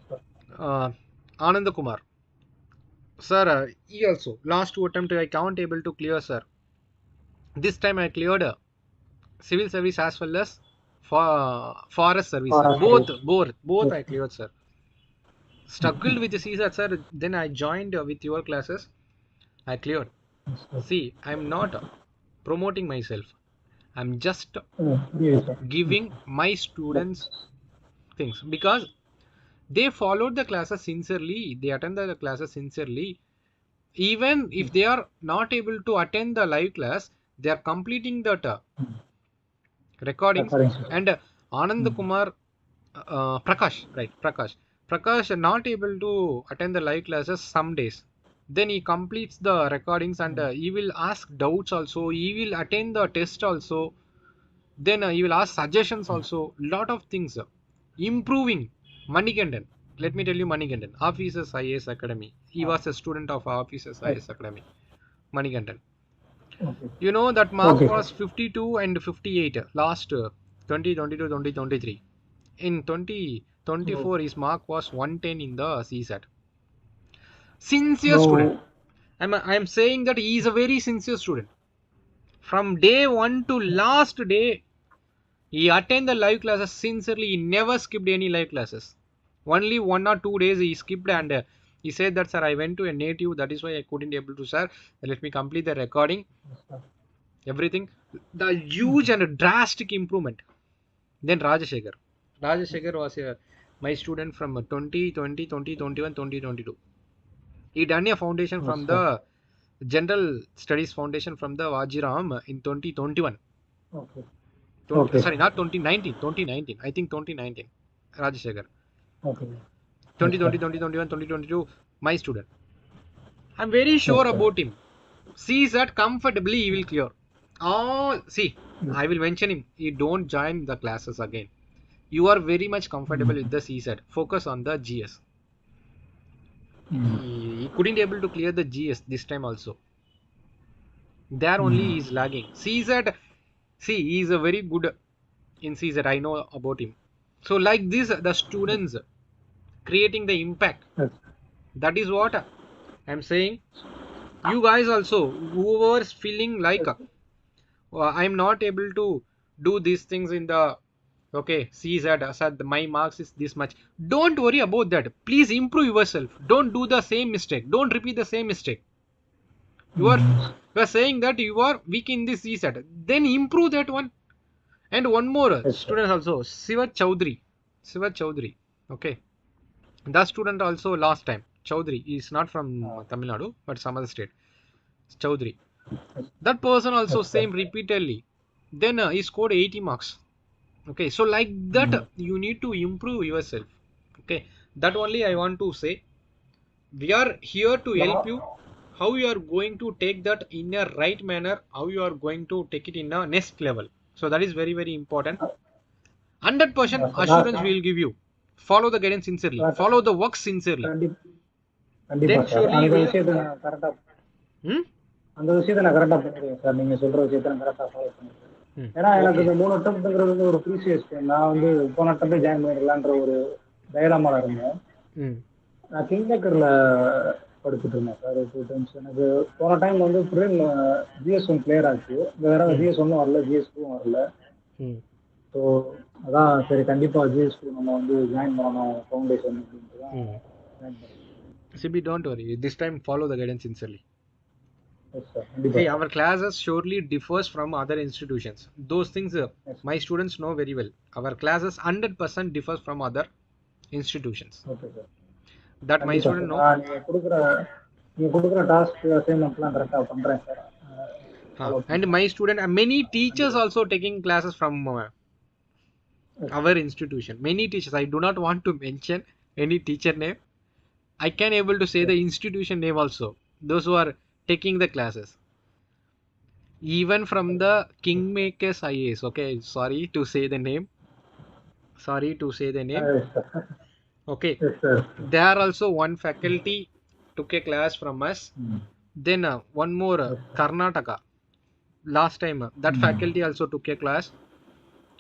sir. Anand Kumar sir, he also last two attempt I can't able to clear, sir. This time I cleared civil service as well as forest service, sir. Forest Both service. both Yes, I sir. cleared, sir. Struggled with the CSAT, sir. Then I joined with your classes. I cleared. Yes, sir. See, I'm not promoting myself. I'm just Yes, sir. giving my students things because they followed the classes sincerely. They attended the classes sincerely. Even if they are not able to attend the live class, they are completing that recordings. Recording, sir. And Anand Kumar, Prakash, right? Prakash not able to attend the live classes some days. Then he completes the recordings and he will ask doubts also. He will attend the test also. Then he will ask suggestions also. Lot of things. Improving. Manikandan. Let me tell you Manikandan. Officers IAS Academy. He was a student of Officers Right. IAS Academy. Manikandan. Okay. You know that mark Okay, was sir. 52 and 58 last 2022-2023. In 2024 his mark was 110 in the CSAT. Sincere student. So, I'm saying that he is a very sincere student. From day 1 to last day, he attended the live classes sincerely. He never skipped any live classes. Only 1 or 2 days he skipped and he said that, sir, I went to a native. That is why I couldn't able to, sir. Let me complete the recording. yes, sir. Everything. The huge and drastic improvement. Then Rajashekhar. Rajashekhar was my student from 2020, 2021, 2022. He done a foundation Yes, from sir. the General Studies Foundation from the Vajiram in 2021. Okay. Okay, Sorry, sir. not 2019, 2019. I think 2019. Rajashekhar. Okay. Yes, 2020, sir. 2021, 2022. My student. I'm very Yes, sure sir. about him. Sees that comfortably he will clear. Oh, see, Yes. I will mention him. He don't join the classes again. You are very much comfortable with the CSAT. Focus on the GS. He couldn't able to clear the GS this time also. There only he is lagging. CSAT, see, he is a very good in CSAT. I know about him. So like this, the students creating the impact. Yes. That is what I'm saying. You guys also, whoever is feeling like I'm not able to do these things in the CSAT, sir, my marks is this much. Don't worry about that. Please improve yourself. Don't do the same mistake. Don't repeat the same mistake. You are saying that you are weak in this CSAT. Then improve that one. And one more Yes, sir. student also, Siva Chaudhary. Okay. That student also last time. Chaudhary is not from Tamil Nadu, but some other state. Chaudhary. That person also Yes, sir. same repeatedly. Then he scored 80 marks. Okay, so like that you need to improve yourself. Okay, that only I want to say. We are here to help you. How you are going to take that in a right manner, how you are going to take it in a next level. So that is very, very important. 100% Yes, sir. assurance we will give you. Follow the guidance sincerely. Follow the work sincerely. கண்டிப்பா Then sir surely அந்த we are. விஷயத்தை நான் கரெக்டா Hmm? அந்த விஷயத்தை நான் கரெக்டா பண்ணிடுவேன் சார் நீங்க சொல்ற விஷயத்தை நான் கரெக்டா ஃபாலோ பண்ணிடுவேன் ஏன்னா எனக்கு Okay. இந்த 3 அட்டம்ப்ட்ங்கிறது வந்து ஒரு ப்ரீசியஸ் டைம் நான் வந்து போன அட்டம்ப்ட் ஜாயின் பண்ணிடலான்ற ஒரு டைலாமால இருந்தேன் நான் கிங் மேக்கர்ல படிச்சுட்டு இருந்தேன் சார் 2 டைம்ஸ் எனக்கு போன டைம் வந்து GS1 கிளியர் ஆச்சு வேற GS1 வரல GS2 வரல ஸோ அதான் சரி கண்டிப்பா GS2 நம்ம வந்து ஜாயின் பண்ணணும் ஃபவுண்டேஷன் அப்படின்ட்டு தான் ஜாயின் பண்ணேன். Sibi, don't worry. This time follow the guidance sincerely. Yes, sir. கண்டிப்பா See, sir. our classes surely differs from other institutions. Those things my students know very well. Our classes 100% differs from other institutions. Okay sir That my கண்டிப்பா student sir know. நீங்க கொடுக்குற நீங்கள் கொடுக்குற task அசைன்மெண்ட்லாம் கரெக்டாக பண்ணுறேன் sir. And my student, many teachers also taking classes from our institution. Many teachers, I do not want to mention any teacher name. I can able to say the institution name also, those who are taking the classes, even from the Kingmakers IAS. Okay, sorry to say the name, okay. Yes, sir. There are also one faculty took a class from us. Then one more Karnataka, last time that faculty also took a class,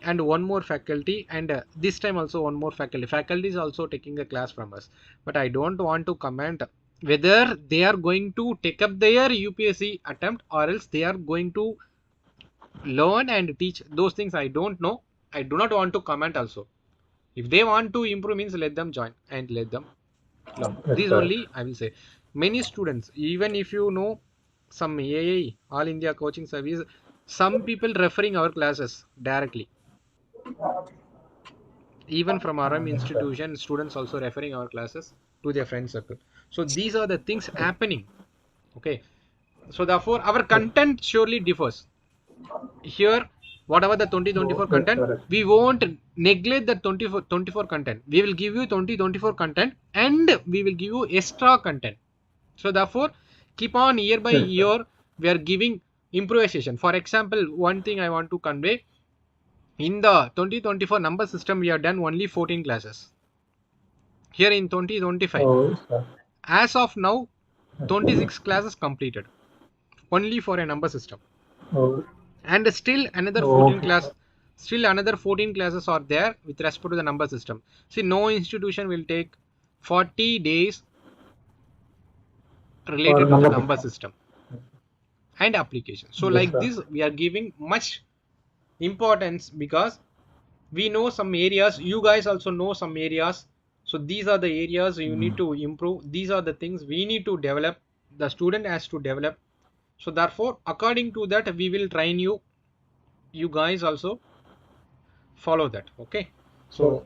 and one more faculty, and this time also one more faculty is also taking a class from us. But I don't want to comment whether they are going to take up their UPSC attempt or else they are going to learn and teach. Those things I don't know. I do not want to comment also. If they want to improve means let them join and let them learn. This only I will say. Many students, even if you know some AI, All India Coaching Service, some people referring our classes directly. Even from our institution, students also referring our classes to their friend circle. So these are the things happening. Okay, so therefore our content surely differs. Here whatever the 2024 content, we won't neglect the 24 content. We will give you 2024 content and we will give you extra content. So therefore keep on year by year we are giving improvisation. For example, one thing I want to convey, in the 2024 number system we have done only 14 classes. Here in 2025, as of now 26 classes completed only for a number system. And still another 14 classes are there with respect to the number system. See, no institution will take 40 days related to the number system and application. So like this we are giving much importance because we know some areas, you guys also know some areas. So these are the areas you need to improve. These are the things we need to develop, the student has to develop. So therefore according to that we will train you. You guys also follow that. Okay, so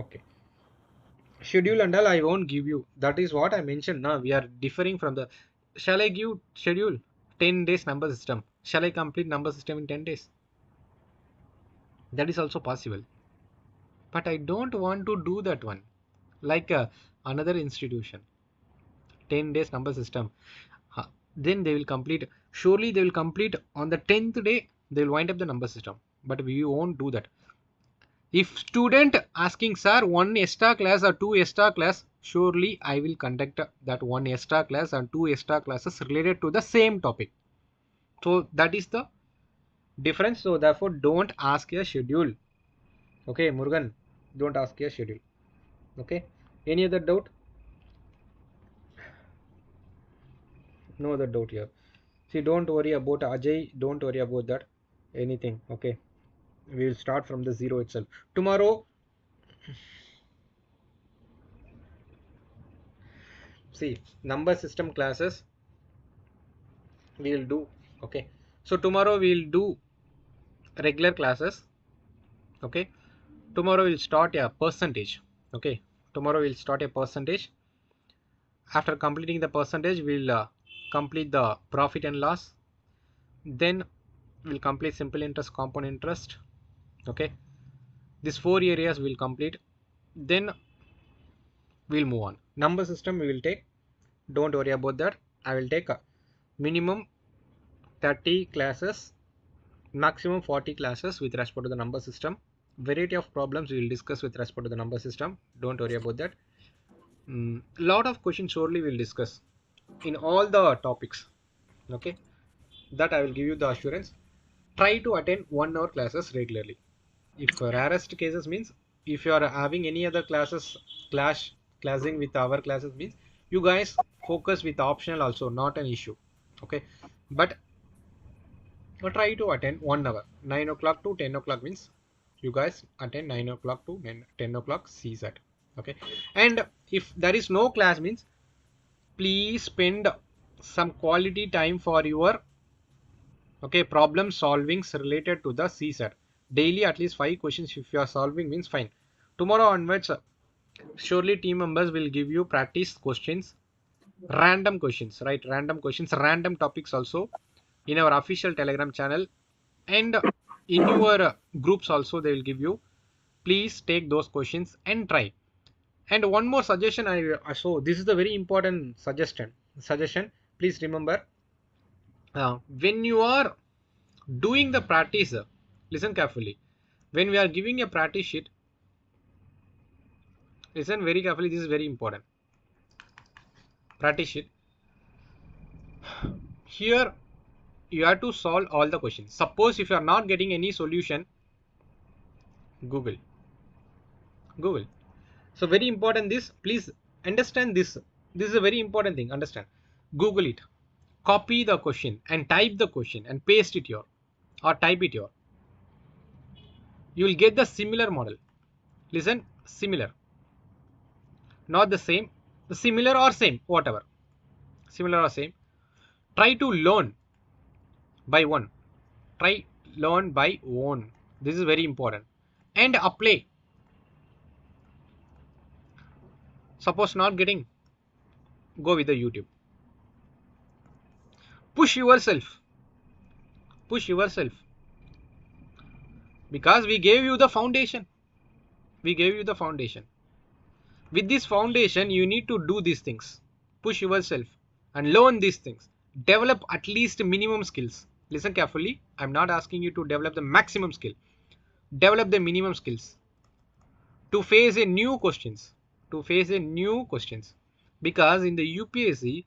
okay, schedule and all I won't give you. That is what I mentioned. Now we are differing from the, shall I give schedule 10 days number system? Shall I complete number system in 10 days? That is also possible, but I don't want to do that one like another institution 10 days number system. Then they will complete, surely they will complete on the 10th day, they will wind up the number system. But we won't do that. If student asking, sir, one extra class or two extra class, surely I will conduct that one extra class and two extra classes related to the same topic. So that is the difference. So therefore don't ask a schedule. Okay, Murugan, don't ask a schedule. Okay, any other doubt? No other doubt here. See, don't worry about Ajay, don't worry about that anything. Okay, we will start from the zero itself tomorrow. See, number system classes we will do. Okay, so tomorrow we will do regular classes. Okay, tomorrow we'll start a percentage. Okay, tomorrow we'll start a percentage. After completing the percentage we'll complete the profit and loss. Then we'll complete simple interest, compound interest. Okay, these 4 areas we'll complete. Then we'll move on. Number system we will take, don't worry about that. I will take a minimum 30 classes, maximum 40 classes with respect to the number system. Variety of problems we will discuss with respect to the number system. Don't worry about that. Lot of questions surely we'll discuss in all the topics. Okay, that I will give you the assurance. Try to attend 1 hour classes regularly. If rarest cases means if you are having any other classes classing with our classes means you guys focus with optional also, not an issue. Okay, but try to attend 1 hour, 9 o'clock to 10 o'clock means you guys attend 9 o'clock to 10 o'clock CSAT. Okay, and if there is no class means please spend some quality time for your problem solvings related to the CSAT. Daily at least 5 questions if you are solving means fine. Tomorrow onwards Surely team members will give you practice questions, random questions, right? Random questions, random topics also in our official Telegram channel, and in your groups also they will give you. Please take those questions and try. And one more suggestion so this is the very important suggestion. Please remember, when you are doing the practice, listen carefully. When we are giving a practice sheet, listen very carefully, this is very important. Practice sheet, here you have to solve all the questions. Suppose if you are not getting any solution, Google. So very important, this please understand, this is a very important thing. Understand, Google it, copy the question and type the question and paste it here, or type it here. You will get the similar model. Listen, similar, not the same, the similar or same, whatever, similar or same. Try to learn by one. Try learn by one. This is very important. And apply. Suppose not getting, go with the YouTube. Push yourself. Push yourself. Because we gave you the foundation. We gave you the foundation. With this foundation, you need to do these things. Push yourself and learn these things. Develop at least minimum skills. Listen carefully. I'm not asking you to develop the maximum skill. Develop the minimum skills to face a new questions. To face a new questions. Because in the UPSC,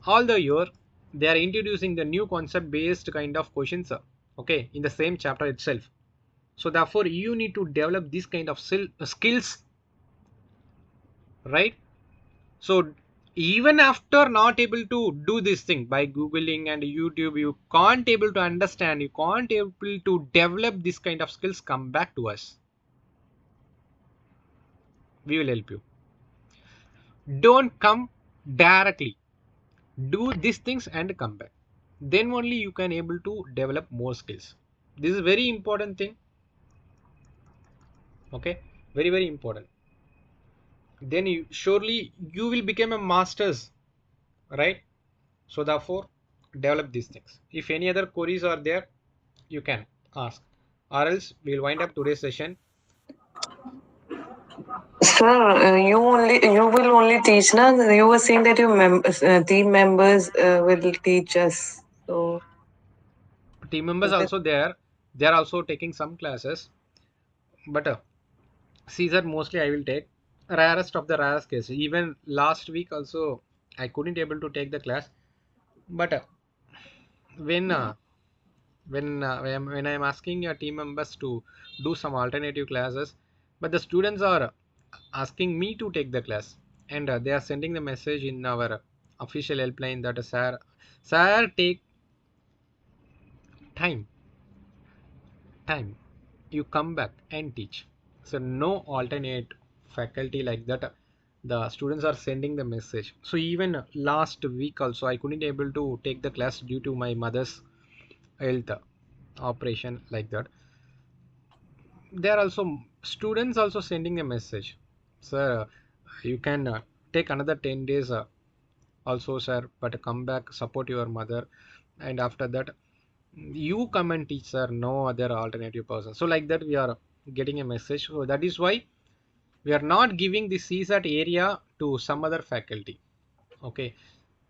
all the year, they are introducing the new concept based kind of questions. Okay, in the same chapter itself. So therefore, you need to develop this kind of skills, right? So even after not able to do this thing by Googling and YouTube, you can't able to understand, you can't able to develop this kind of skills, come back to us. We will help you. Don't come directly. Do these things and come back. Then only you can able to develop more skills. This is very important thing. Okay, very, very important. Then you surely you will become a masters, right? So therefore, develop these things. If any other queries are there, you can ask, or else we'll wind up today's session. Sir, you will only teach, na? You were saying that your team members will teach us. So Team members also there. They are also taking some classes, but Caesar mostly I will take. Rarest of the rarest case. Even last week also I couldn't able to take the class, but when when I'm asking your team members to do some alternative classes, but the students are asking me to take the class, and they are sending the message in our official helpline that sir take time, you come back and teach. So no alternate faculty like that. The students are sending the message. So even last week also I couldn't able to take the class due to my mother's health operation like that. There are also students also sending a message, sir, you can take another 10 days also, sir, but come back, support your mother, and after that you come and teach, sir, no other alternative person. So like that we are getting a message. So that is why we are not giving the CSAT area to some other faculty. Okay,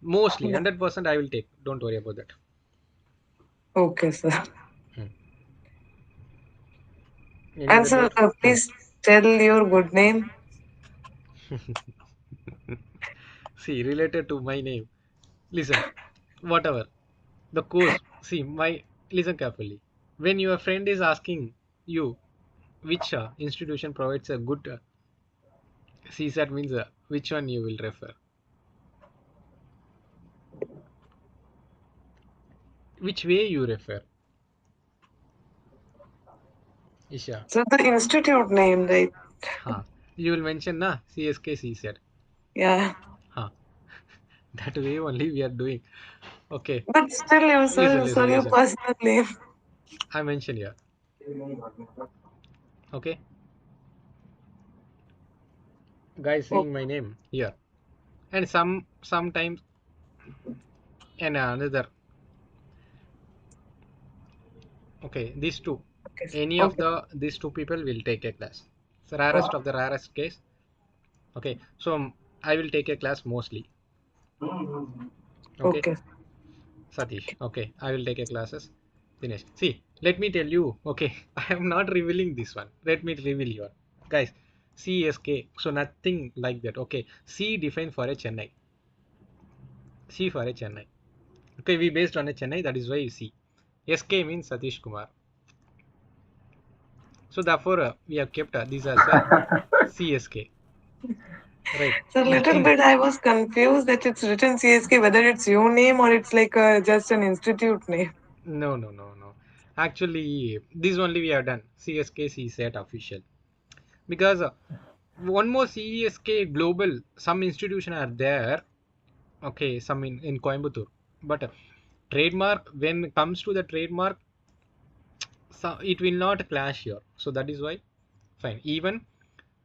mostly 100% I will take, don't worry about that. okay, sir. Any And other sir, doubt? please tell your good name. See, related to my name, listen, whatever the course, see my, listen carefully. When your friend is asking you which institution provides a good CSAT, means which one you will refer, which way you refer, Isha? So the institute name, right? You will mention na CSK CSAT. Yeah. That way only we are doing. Okay. But still, you sir, Listen, your listen. personal name. I mentioned here. Okay. guys seeing my name here, and sometimes and another. Okay, these two. Okay. Any of Okay. these two people will take a class. It's the rarest Okay. of the rarest case. Okay, so I will take a class mostly. Okay, Okay. Satish. Okay, I will take a classes. Dinesh. See, let me tell you. Okay, I am not revealing this one. Let me reveal you, guys. CSK. So nothing like that. Okay, C defined for a Chennai. C for a Chennai. Okay, we based on a Chennai. That is why you see. SK means Satish Kumar. So therefore, we have kept these as a CSK. Right. So a little bit I was confused that it's written CSK, whether it's your name or it's like just an institute name. No, no, no, no. Actually, this only we have done. CSK CSAT official. Because one more CSK global, some institution are there. Okay, some in Coimbatore. But trademark, when it comes to the trademark, so it will not clash here. So that is why, fine. Even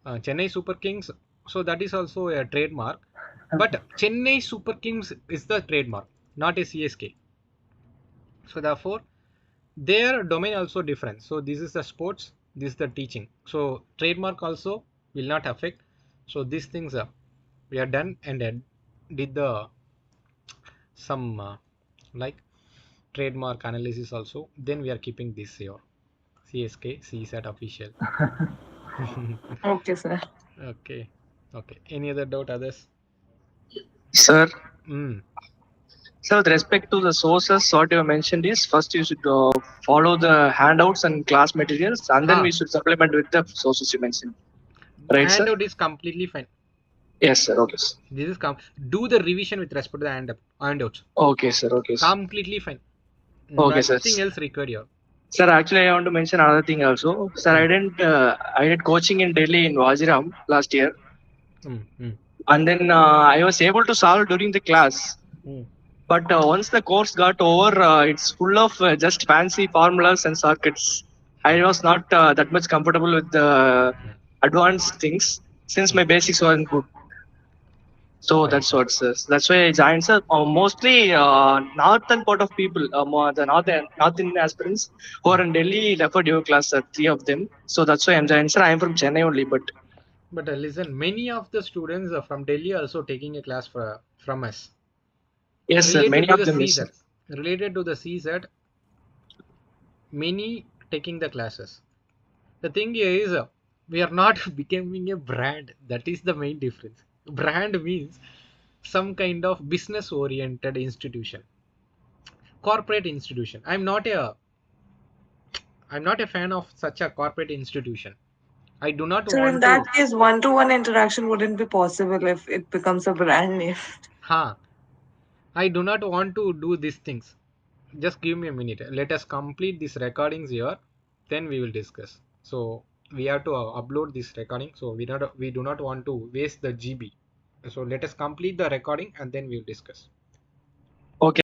Chennai Super Kings, so that is also a trademark. But Chennai Super Kings is the trademark, not a CSK. So therefore, their domain also different. So this is the sports, this is the teaching. So trademark also will not affect. So these things we are done and did the some like trademark analysis also. Then we are keeping this here. CSK CSAT official. Okay, sir. Okay. Okay. Any other doubt, others? Sir, Mm. so with respect to the sources, what you mentioned is first you should follow the handouts and class materials, and then we should supplement with the sources you mentioned. Right, sir? Handout is completely fine. Yes, sir. Okay, sir. This is do the revision with respect to the handouts. Okay, sir. Okay, sir. Completely fine. Okay, sir. Nothing else required here. Sir, actually, I want to mention another thing also. Sir, I did coaching in Delhi in Waziram last year, and then I was able to solve during the class. But once the course got over, it's full of just fancy formulas and circuits. I was not that much comfortable with the advanced things since my basics weren't good. So that's what, sir. That's why I joined, sir. Mostly northern part of people, the North Indian aspirants who are in Delhi referred your class, sir, three of them. So that's why I'm joined, sir. I'm from Chennai only, but. But listen, many of the students from Delhi are also taking a class from us. Yes, sir. Many of them. CSAT, related to the CSAT, many taking the classes. The thing is, we are not becoming a brand. That is the main difference. Brand means some kind of business oriented institution, corporate institution. I'm not a fan of such a corporate institution. I do not So want in to. that case, one-to-one interaction wouldn't be possible if it becomes a brand name. I do not want to do these things. Just give me a minute. Let us complete these recordings here. Then we will discuss. So we have to upload this recording. So we do not want to waste the GB. So let us complete the recording and then we will discuss. Okay.